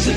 Hello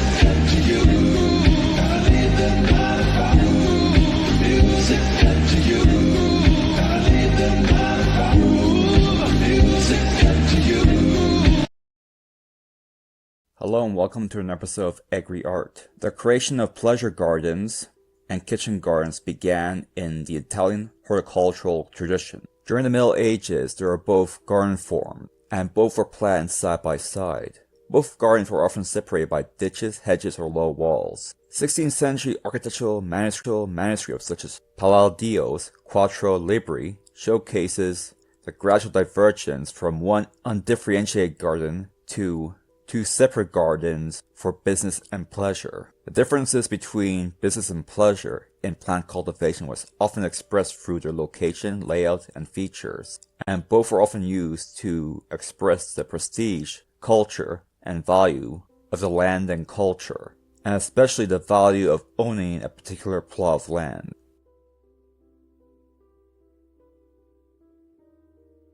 and welcome to an episode of Agri Art. The creation of pleasure gardens and kitchen gardens began in the Italian horticultural tradition. During the Middle Ages, there were both garden forms, and both were planned side by side. Both gardens were often separated by ditches, hedges, or low walls. 16th century architectural manuscripts such as Palladio's Quattro Libri showcases the gradual divergence from one undifferentiated garden to two separate gardens for business and pleasure. The differences between business and pleasure in plant cultivation was often expressed through their location, layout, and features, and both were often used to express the prestige, culture, and value of the land and culture, and especially the value of owning a particular plot of land.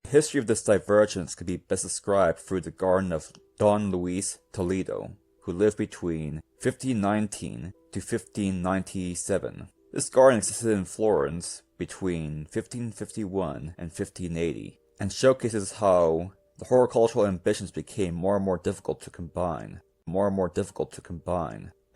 The history of this divergence could be best described through the garden of Don Luis Toledo, who lived between 1519 to 1597. This garden existed in Florence between 1551 and 1580, and showcases how the horticultural ambitions became more and more difficult to combine. The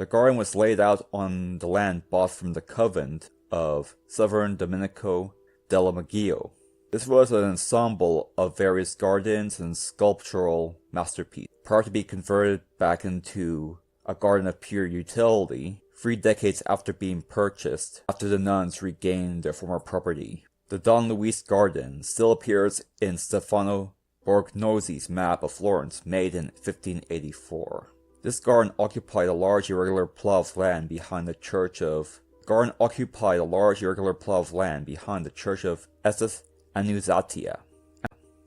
garden was laid out on the land bought from the convent of Sovereign Domenico della Maggio. This was an ensemble of various gardens and sculptural masterpieces, prior to be converted back into a garden of pure utility 3 decades after being purchased, after the nuns regained their former property. The Don Luis garden still appears in Stefano Borgnosi's map of Florence made in 1584. This garden occupied a large irregular plot of land behind the church of Estes Annunziata,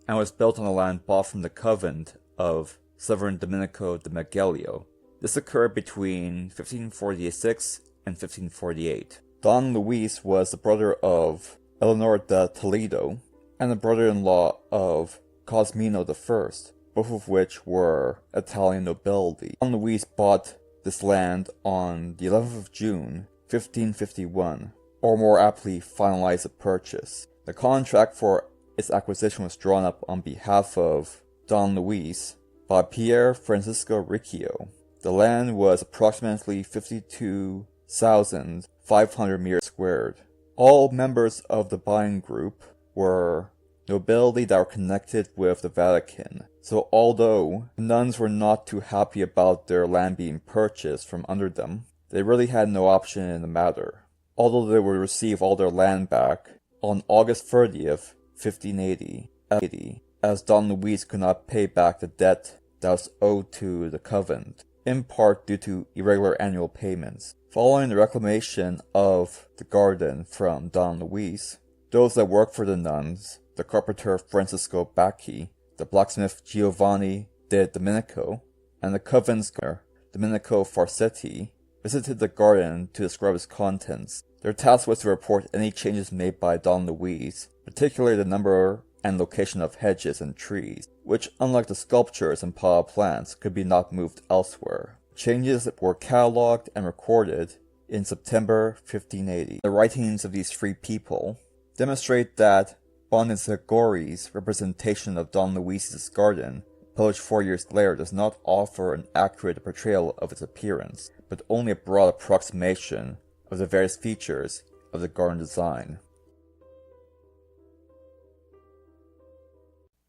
and was built on the land bought from the convent of Sovereign Domenico de Magelio. This occurred between 1546 and 1548. Don Luis was the brother of Eleanor de Toledo and the brother-in-law of Cosmino I, both of which were Italian nobility. Don Luis bought this land on the 11th of June, 1551, or more aptly finalized the purchase. The contract for its acquisition was drawn up on behalf of Don Luis by Pier Francisco Riccio. The land was approximately 52,500 meters squared. All members of the buying group were nobility that were connected with the Vatican, so although the nuns were not too happy about their land being purchased from under them, they really had no option in the matter. Although they would receive all their land back on August 30th, 1580, as Don Luis could not pay back the debt that was owed to the convent, in part due to irregular annual payments. Following the reclamation of the garden from Don Luis, those that worked for the nuns, the carpenter Francisco Bacchi, the blacksmith Giovanni de Domenico, and the convent's gardener Domenico Farsetti, visited the garden to describe its contents. Their task was to report any changes made by Don Luis, particularly the number and location of hedges and trees, which, unlike the sculptures and potted plants, could be not moved elsewhere. Changes were catalogued and recorded in September 1580. The writings of these three people demonstrate that Bonizagori's representation of Don Luis's garden, published 4 years later, does not offer an accurate portrayal of its appearance, but only a broad approximation of the various features of the garden design.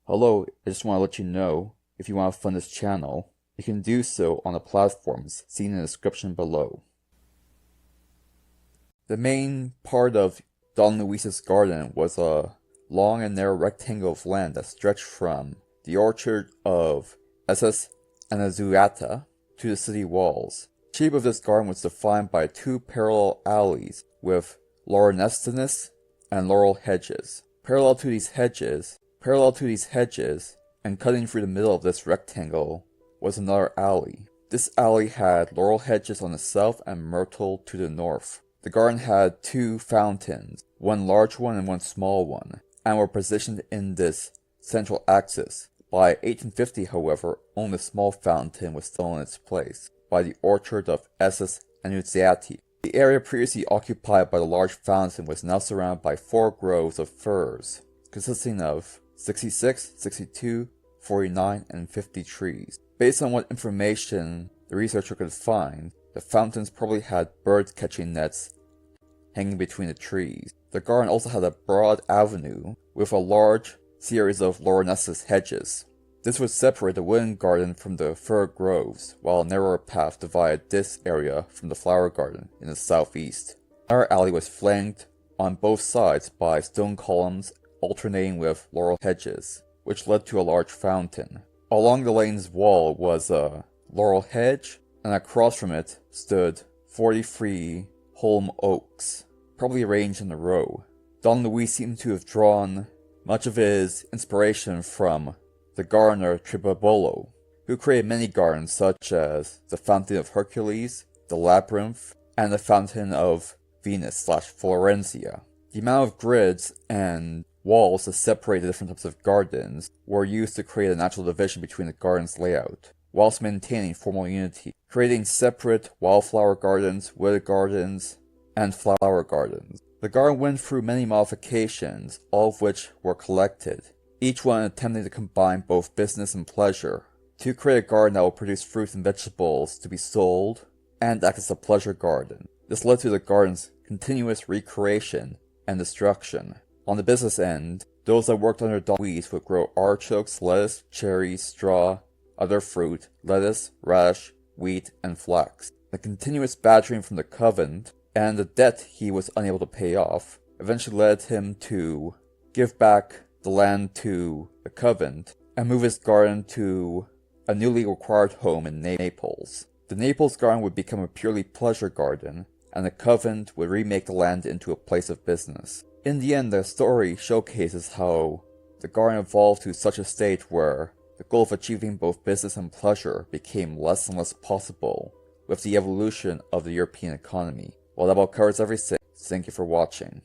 Hello, I just want to let you know, if you want to fund this channel, you can do so on the platforms seen in the description below. The main part of Don Luis's garden was a long and narrow rectangle of land that stretched from the orchard of Estes Annunziata to the city walls. The shape of this garden was defined by 2 parallel alleys with laurestinus and laurel hedges. Parallel to these hedges, and cutting through the middle of this rectangle was another alley. This alley had laurel hedges on the south and myrtle to the north. The garden had 2 fountains, one large one and one small one, and were positioned in this central axis. By 1850, however, only a small fountain was still in its place. by the orchard of Esses Annunziati. The area previously occupied by the large fountain was now surrounded by 4 groves of firs, consisting of 66, 62, 49, and 50 trees. Based on what information the researcher could find, the fountains probably had bird-catching nets hanging between the trees. The garden also had a broad avenue with a large series of Lauronescus hedges. This would separate the wooden garden from the fir groves, while a narrower path divided this area from the flower garden in the southeast. Our alley was flanked on both sides by stone columns alternating with laurel hedges, which led to a large fountain. Along the lane's wall was a laurel hedge, and across from it stood 43 holm oaks, probably arranged in a row. Don Luis seemed to have drawn much of his inspiration from the gardener Tribobolo, who created many gardens such as the Fountain of Hercules, the Labyrinth, and the Fountain of Venus/Florencia. The amount of grids and walls to separate the different types of gardens were used to create a natural division between the garden's layout, whilst maintaining formal unity, creating separate wildflower gardens, wooded gardens, and flower gardens. The garden went through many modifications, all of which were collected, each one attempting to combine both business and pleasure, to create a garden that will produce fruits and vegetables to be sold, and act as a pleasure garden. This led to the garden's continuous recreation and destruction. On the business end, those that worked under Don Luis would grow artichokes, lettuce, cherries, straw, other fruit, lettuce, radish, wheat, and flax. The continuous badgering from the convent, and the debt he was unable to pay off, eventually led him to give back the land to the convent and move his garden to a newly acquired home in Naples. The Naples garden would become a purely pleasure garden, and the convent would remake the land into a place of business. In the end, the story showcases how the garden evolved to such a state where the goal of achieving both business and pleasure became less and less possible with the evolution of the European economy. Well, that about covers everything. Thank you for watching.